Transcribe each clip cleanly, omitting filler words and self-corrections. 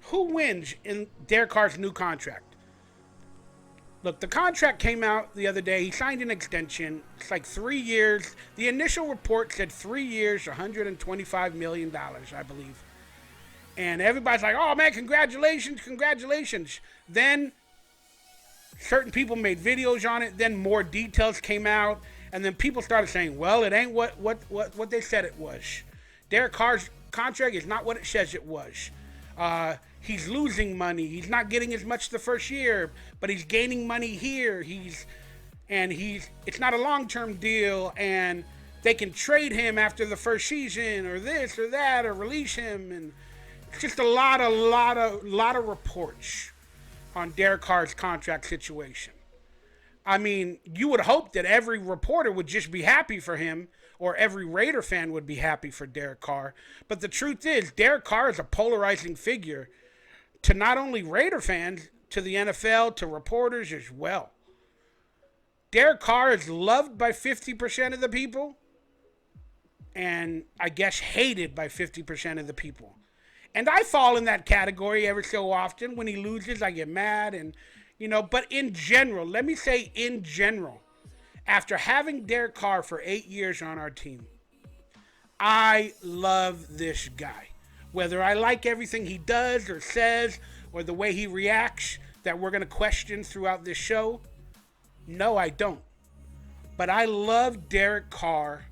who wins in Derek Carr's new contract? Look, the contract came out the other day. He signed an extension. It's like 3 years. The initial report said 3 years, $125 million, I believe. And everybody's like, oh man, congratulations, congratulations. Then certain people made videos on it. Then more details came out. And then people started saying, well, it ain't what they said it was. Derek Carr's contract is not what it says it was. He's losing money. He's not getting as much the first year, but he's gaining money here. It's not a long-term deal, and they can trade him after the first season, or this or that, or release him. And it's just a lot of reports on Derek Carr's contract situation. I mean, you would hope that every reporter would just be happy for him, or every Raider fan would be happy for Derek Carr. But the truth is, Derek Carr is a polarizing figure to not only Raider fans, to the NFL, to reporters as well. Derek Carr is loved by 50% of the people, and I guess hated by 50% of the people. And I fall in that category every so often. When he loses, I get mad, and but in general, let me say in general, after having Derek Carr for 8 years on our team, I love this guy. Whether I like everything he does or says, or the way he reacts that we're going to question throughout this show, no, I don't. But I love Derek Carr,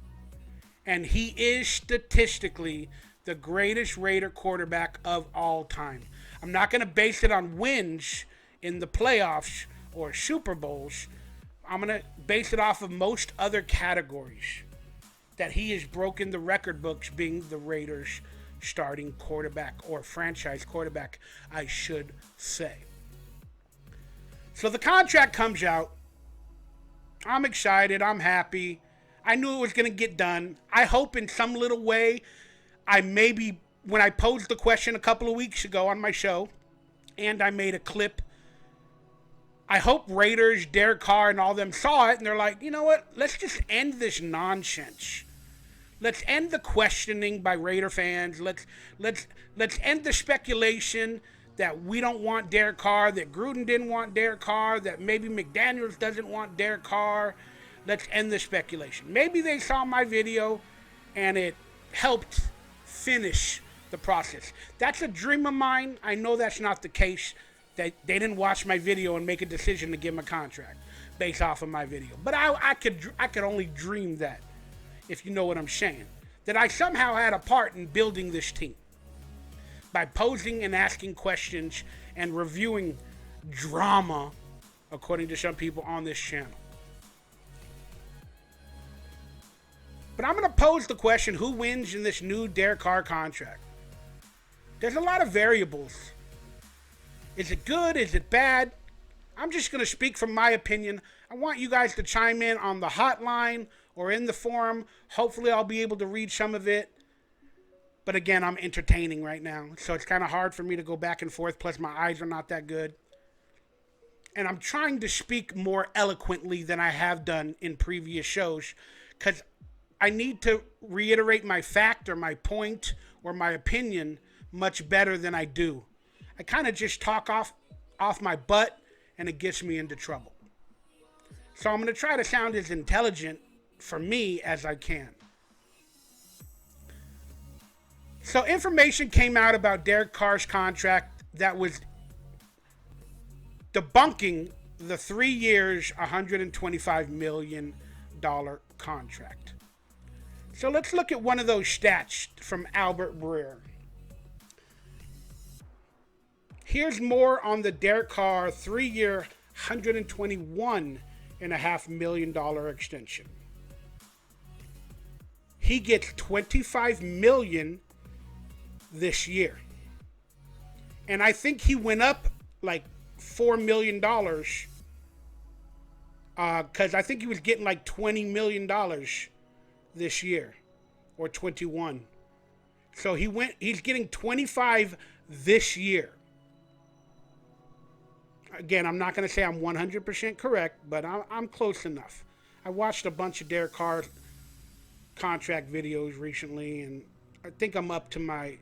and he is statistically the greatest Raider quarterback of all time. I'm not going to base it on wins in the playoffs or Super Bowls. I'm going to base it off of most other categories that he has broken the record books being the Raiders' starting quarterback, or franchise quarterback, I should say. So the contract comes out. I'm excited. I'm happy. I knew it was going to get done. I hope in some little way, when I posed the question a couple of weeks ago on my show, and I made a clip, I hope Raiders, Derek Carr, and all them saw it, and they're like, you know what? Let's just end this nonsense. Let's end the questioning by Raider fans. Let's end the speculation that we don't want Derek Carr, that Gruden didn't want Derek Carr, that maybe McDaniels doesn't want Derek Carr. Let's end the speculation. Maybe they saw my video and it helped finish the process. That's a dream of mine. I know that's not the case. That they didn't watch my video and make a decision to give him a contract based off of my video. But I could only dream that, if you know what I'm saying. That I somehow had a part in building this team by posing and asking questions and reviewing drama, according to some people on this channel. But I'm going to pose the question, who wins in this new Derek Carr contract? There's a lot of variables. Is it good? Is it bad? I'm just going to speak from my opinion. I want you guys to chime in on the hotline or in the forum. Hopefully I'll be able to read some of it. But again, I'm entertaining right now, so it's kind of hard for me to go back and forth. Plus, my eyes are not that good. And I'm trying to speak more eloquently than I have done in previous shows, because I need to reiterate my fact or my point or my opinion much better than I do. I kind of just talk off my butt, and it gets me into trouble. So I'm going to try to sound as intelligent for me as I can. So information came out about Derek Carr's contract that was debunking the 3 years, $125 million contract. So let's look at one of those stats from Albert Breer. Here's more on the Derek Carr 3-year, $121.5 million extension. He gets $25 million this year. And I think he went up like $4 million, because I think he was getting like $20 million this year, or 21. So he's getting 25 this year. Again, I'm not going to say I'm 100% correct, but I'm close enough. I watched a bunch of Derek Carr contract videos recently, and I think I'm up to my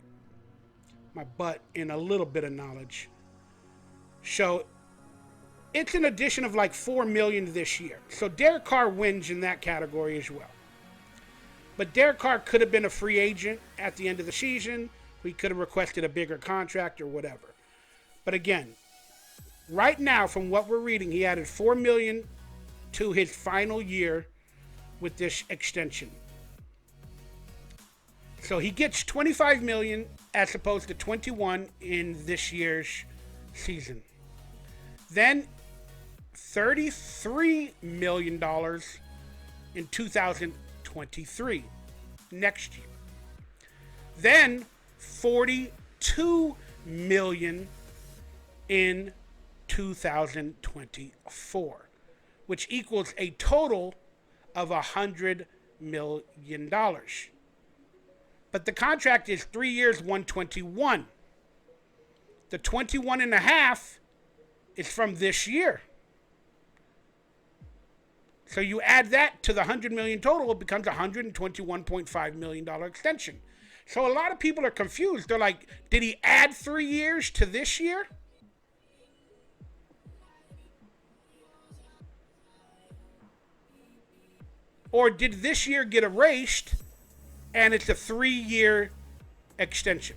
my butt in a little bit of knowledge. So it's an addition of like $4 million this year. So Derek Carr wins in that category as well. But Derek Carr could have been a free agent at the end of the season. We could have requested a bigger contract or whatever. But again, right now, from what we're reading, he added $4 million to his final year with this extension. So he gets $25 million as opposed to $21 in this year's season. Then $33 million in 2023, next year. Then $42 million in 2024, which equals a total of $100 million. But the contract is 3 years, 121. The 21 and a half is from this year. So you add that to the $100 million total, it becomes a $121.5 million extension. So a lot of people are confused. They're like, did he add 3 years to this year? Or did this year get erased and it's a 3-year extension?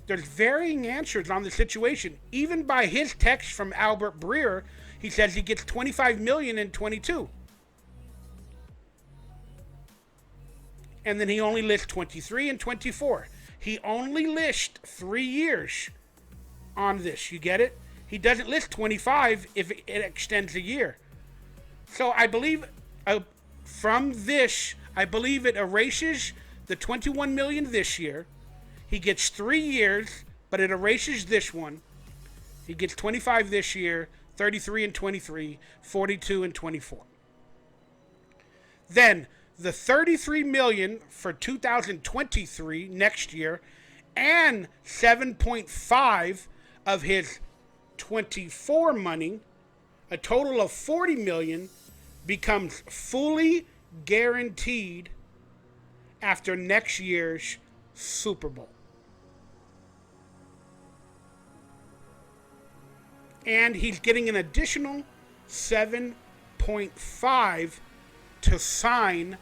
There's varying answers on the situation. Even by his text from Albert Breer, he says he gets $25 million in 22. And then he only lists 23 and 24. He only lists 3 years on this. You get it? He doesn't list 25 if it extends a year. So I believe from this, I believe it erases the $21 million this year. He gets 3 years, but it erases this one. He gets 25 this year, 33 and 23, 42 and 24. Then the $33 million for 2023 next year and 7.5 of his 24 money, a total of $40 million, becomes fully guaranteed after next year's Super Bowl. And he's getting an additional 7.5 to sign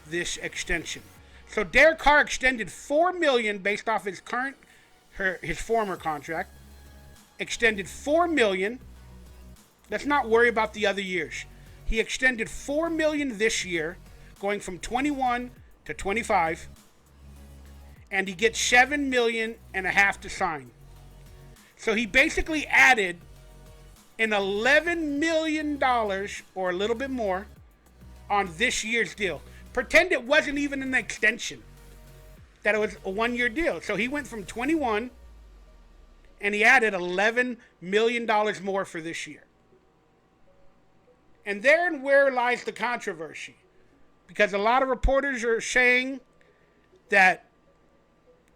this extension. So Derek Carr extended $4 million based off his former contract. Extended $4 million. Let's not worry about the other years. He extended $4 million this year, going from 21 to 25, and he gets $7.5 million to sign. So he basically added an $11 million or a little bit more on this year's deal. Pretend it wasn't even an extension, that it was a 1-year deal. So he went from 21 and he added $11 million more for this year. And therein where lies the controversy. Because a lot of reporters are saying that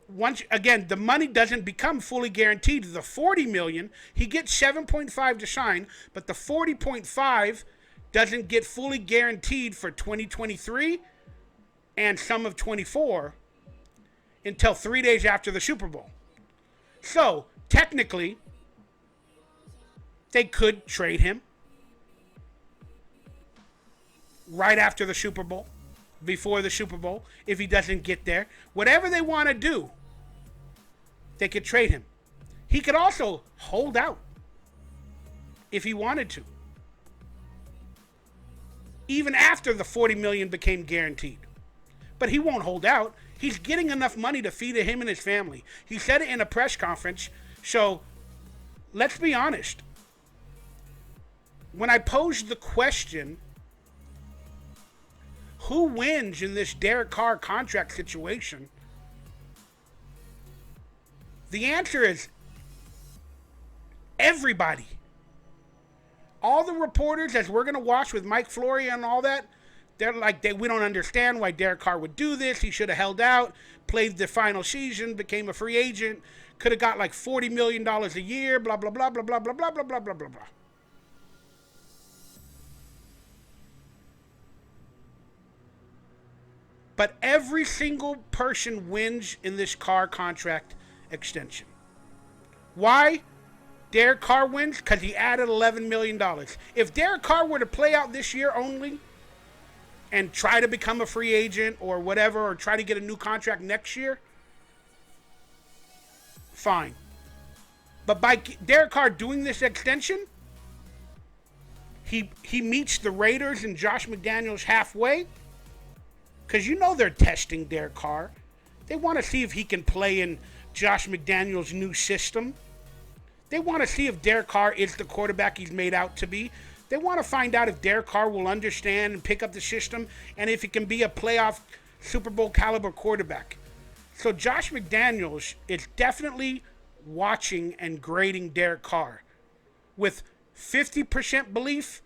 once again, the money doesn't become fully guaranteed. The $40 million, he gets 7.5 to sign, but the 40.5 doesn't get fully guaranteed for 2023 and some of 24 until 3 days after the Super Bowl. So technically, they could trade him right after the Super Bowl, before the Super Bowl, if he doesn't get there. Whatever they want to do, they could trade him. He could also hold out if he wanted to, even after the $40 million became guaranteed. But he won't hold out. He's getting enough money to feed him and his family. He said it in a press conference. So let's be honest. When I posed the question, who wins in this Derek Carr contract situation? The answer is everybody. All the reporters, as we're going to watch with Mike Florio and all that, they're like, we don't understand why Derek Carr would do this. He should have held out, played the final season, became a free agent, could have got like $40 million a year, blah, blah, blah, blah, blah, blah, blah, blah, blah, blah, blah, blah. But every single person wins in this Carr contract extension. Why? Derek Carr wins because he added $11 million. If Derek Carr were to play out this year only and try to become a free agent or whatever, or try to get a new contract next year, fine. But by Derek Carr doing this extension, he meets the Raiders and Josh McDaniels halfway, because you know they're testing Derek Carr. They want to see if he can play in Josh McDaniels' new system. They want to see if Derek Carr is the quarterback he's made out to be. They want to find out if Derek Carr will understand and pick up the system, and if he can be a playoff Super Bowl caliber quarterback. So Josh McDaniels is definitely watching and grading Derek Carr with 50% belief,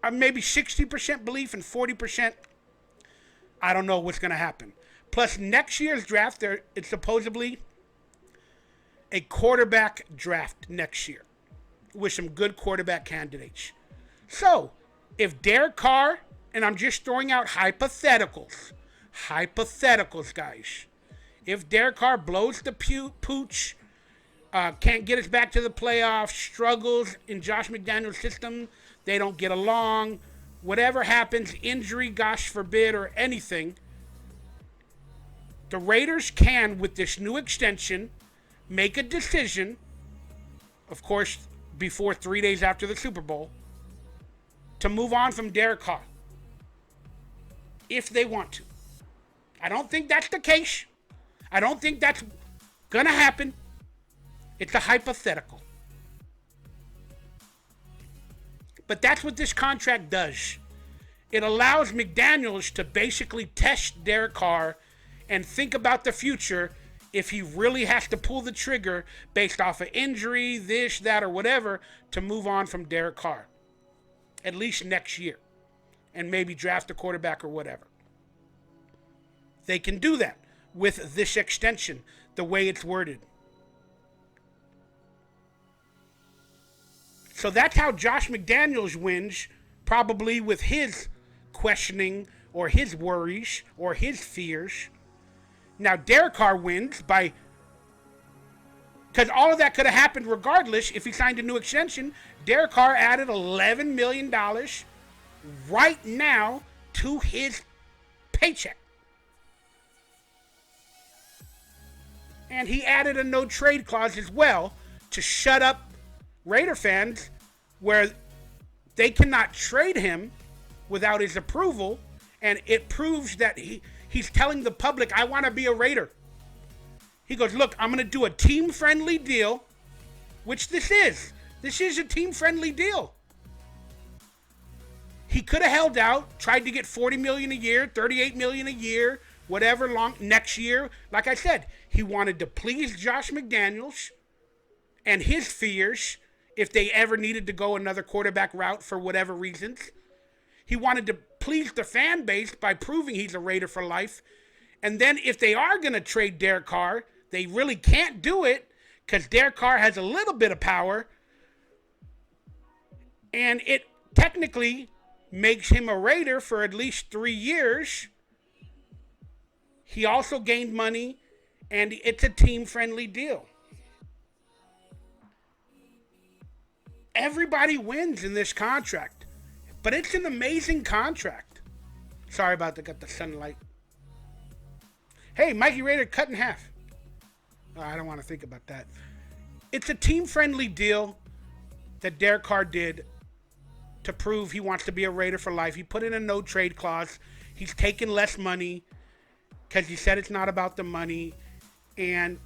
or maybe 60% belief, and 40%, I don't know what's going to happen. Plus, next year's draft, it's supposedly a quarterback draft next year with some good quarterback candidates. So, if Derek Carr, and I'm just throwing out hypotheticals, guys. If Derek Carr blows the pooch, can't get us back to the playoffs, struggles in Josh McDaniels' system, they don't get along, whatever happens, injury, gosh forbid, or anything, the Raiders can, with this new extension, make a decision, of course, before 3 days after the Super Bowl, to move on from Derek Carr. If they want to. I don't think that's the case. I don't think that's going to happen. It's a hypothetical. But that's what this contract does. It allows McDaniels to basically test Derek Carr and think about the future if he really has to pull the trigger based off of injury, this, that, or whatever, to move on from Derek Carr. At least next year. And maybe draft a quarterback or whatever. They can do that with this extension, the way it's worded. So that's how Josh McDaniels wins, probably with his questioning or his worries or his fears. Now, Derek Carr wins by, because all of that could have happened regardless if he signed a new extension. Derek Carr added $11 million right now to his paycheck. And he added a no trade clause as well to shut up Raider fans, where they cannot trade him without his approval, and it proves that he's telling the public, I want to be a Raider. He goes, look, I'm going to do a team-friendly deal, which this is. This is a team-friendly deal. He could have held out, tried to get $40 million a year, $38 million a year, whatever long next year. Like I said, he wanted to please Josh McDaniels and his fears if they ever needed to go another quarterback route for whatever reasons. He wanted to please the fan base by proving he's a Raider for life. And then if they are going to trade Derek Carr, they really can't do it because Derek Carr has a little bit of power. And it technically makes him a Raider for at least 3 years. He also gained money, and it's a team-friendly deal. Everybody wins in this contract, but it's an amazing contract. Sorry about that, got the sunlight. Hey, Mikey Raider cut in half. Oh, I don't want to think about that. It's a team-friendly deal that Derek Carr did to prove he wants to be a Raider for life. He put in a no-trade clause. He's taking less money because he said it's not about the money. And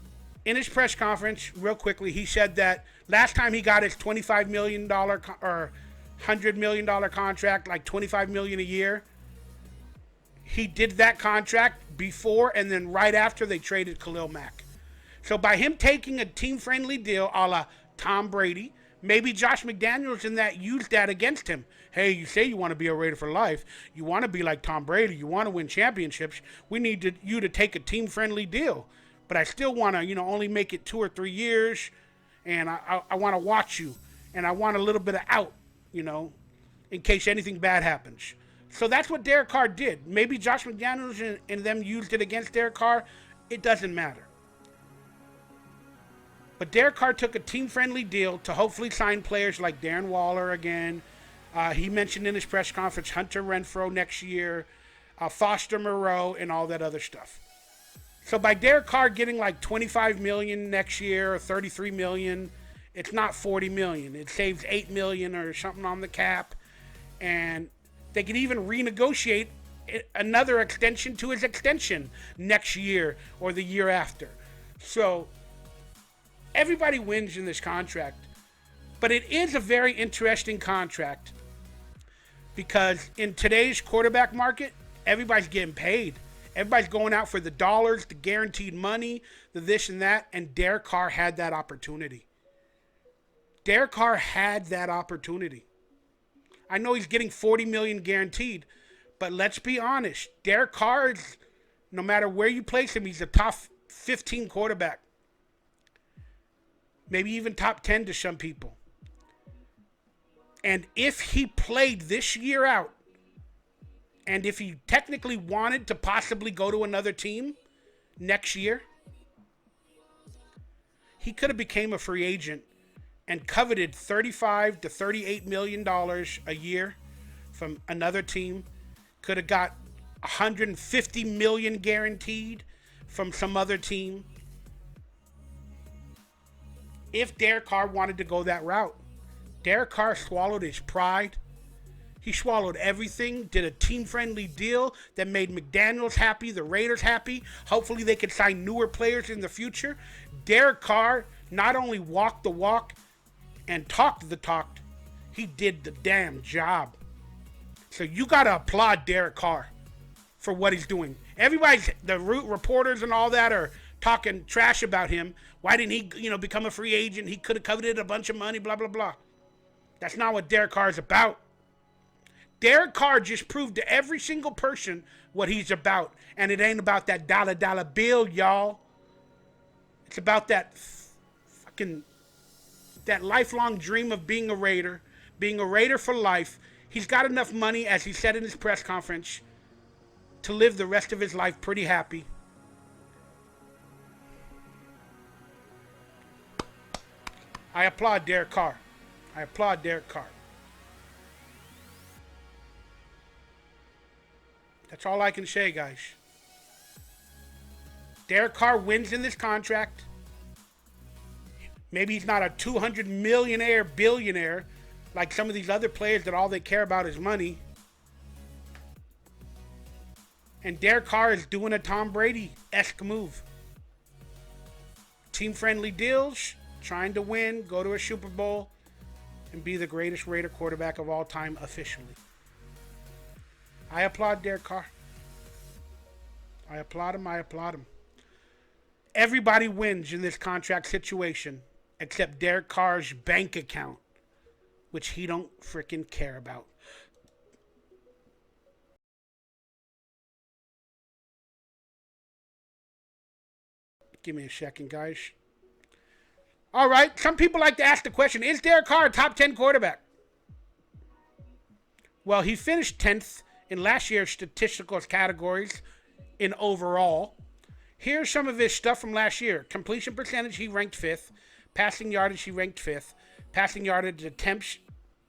in his press conference, real quickly, he said that last time he got his $25 million or $100 million contract, like $25 million a year, he did that contract before and then right after they traded Khalil Mack. So by him taking a team-friendly deal a la Tom Brady, maybe Josh McDaniels in that used that against him. Hey, you say you want to be a Raider for life. You want to be like Tom Brady. You want to win championships. We need you to take a team-friendly deal. But I still want to, only make it 2 or 3 years, and I want to watch you, and I want a little bit of out, in case anything bad happens. So that's what Derek Carr did. Maybe Josh McDaniels and them used it against Derek Carr. It doesn't matter. But Derek Carr took a team-friendly deal to hopefully sign players like Darren Waller again. He mentioned in his press conference Hunter Renfrow next year, Foster Moreau, and all that other stuff. So by Derek Carr getting like $25 million next year or $33 million, it's not $40 million. It saves $8 million or something on the cap, and they could even renegotiate another extension to his extension next year or the year after. So everybody wins in this contract, but it is a very interesting contract because in today's quarterback market, everybody's getting paid. Everybody's going out for the dollars, the guaranteed money, the this and that, and Derek Carr had that opportunity. Derek Carr had that opportunity. I know he's getting $40 million guaranteed, but let's be honest. Derek Carr is, no matter where you place him, he's a top 15 quarterback. Maybe even top 10 to some people. And if he played this year out, and if he technically wanted to possibly go to another team next year, he could have became a free agent and coveted $35 to $38 million a year from another team. Could have got $150 million guaranteed from some other team. If Derek Carr wanted to go that route. Derek Carr swallowed his pride. He swallowed everything, did a team-friendly deal that made McDaniels happy, the Raiders happy. Hopefully they could sign newer players in the future. Derek Carr not only walked the walk and talked the talk, he did the damn job. So you got to applaud Derek Carr for what he's doing. Everybody's, the reporters and all that are talking trash about him. Why didn't he, become a free agent? He could have coveted a bunch of money, blah, blah, blah. That's not what Derek Carr is about. Derek Carr just proved to every single person what he's about. And it ain't about that dollar bill, y'all. It's about that lifelong dream of being a Raider for life. He's got enough money, as he said in his press conference, to live the rest of his life pretty happy. I applaud Derek Carr. That's all I can say, guys. Derek Carr wins in this contract. Maybe he's not a 200 millionaire billionaire like some of these other players that all they care about is money. And Derek Carr is doing a Tom Brady-esque move. Team-friendly deals, trying to win, go to a Super Bowl, and be the greatest Raider quarterback of all time officially. I applaud Derek Carr. I applaud him. Everybody wins in this contract situation except Derek Carr's bank account, which he don't freaking care about. Give me a second, guys. All right, some people like to ask the question, is Derek Carr a top 10 quarterback? Well, he finished 10th in last year's statistical categories in overall. Here's some of his stuff from last year. Completion percentage, he ranked 5th. Passing yardage, he ranked 5th. Passing yardage attempts,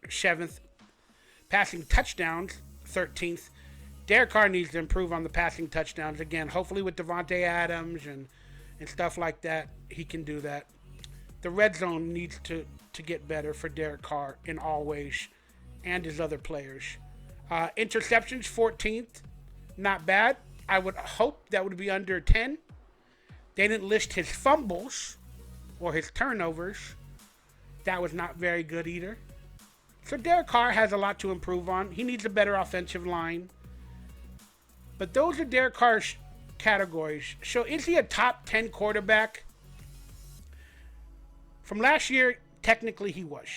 7th. Passing touchdowns, 13th. Derek Carr needs to improve on the passing touchdowns again. Hopefully with Devontae Adams and stuff like that, he can do that. The red zone needs to get better for Derek Carr in all ways, and his other players. Interceptions, 14th. Not bad. I would hope that would be under 10. They didn't list his fumbles or his turnovers. That was not very good either. So Derek Carr has a lot to improve on. He needs a better offensive line. But those are Derek Carr's categories. So is he a top 10 quarterback? From last year, technically he was.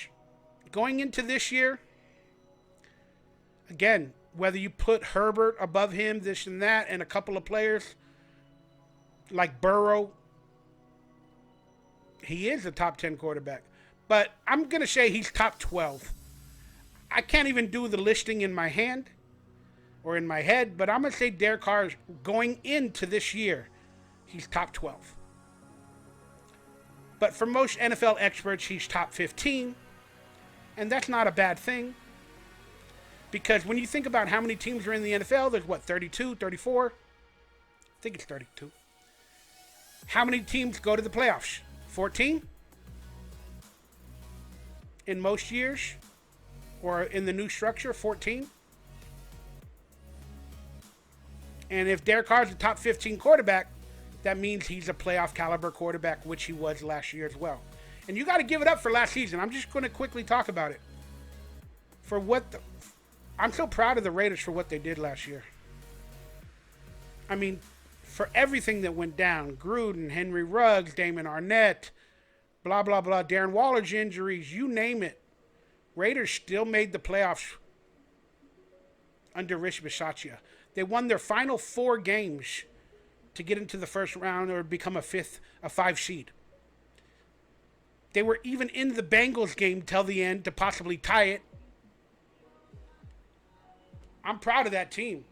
Going into this year, again, whether you put Herbert above him, this and that, and a couple of players like Burrow, he is a top 10 quarterback. But I'm going to say he's top 12. I can't even do the listing in my hand. or in my head, but I'm going to say Derek Carr is going into this year, he's top 12. But for most NFL experts, he's top 15. And that's not a bad thing. Because when you think about how many teams are in the NFL, there's what, 32, 34? I think it's 32. How many teams go to the playoffs? 14? In most years? Or in the new structure, 14? And if Derek Carr is a top 15 quarterback, that means he's a playoff caliber quarterback, which he was last year as well. And you got to give it up for last season. I'm just going to quickly talk about it. I'm so proud of the Raiders for what they did last year. I mean, for everything that went down, Gruden, Henry Ruggs, Damon Arnett, blah, blah, blah, Darren Waller's injuries, you name it. Raiders still made the playoffs under Rich Bisaccia. They won their final 4 games to get into the first round or become a 5 seed. They were even in the Bengals game till the end to possibly tie it. I'm proud of that team.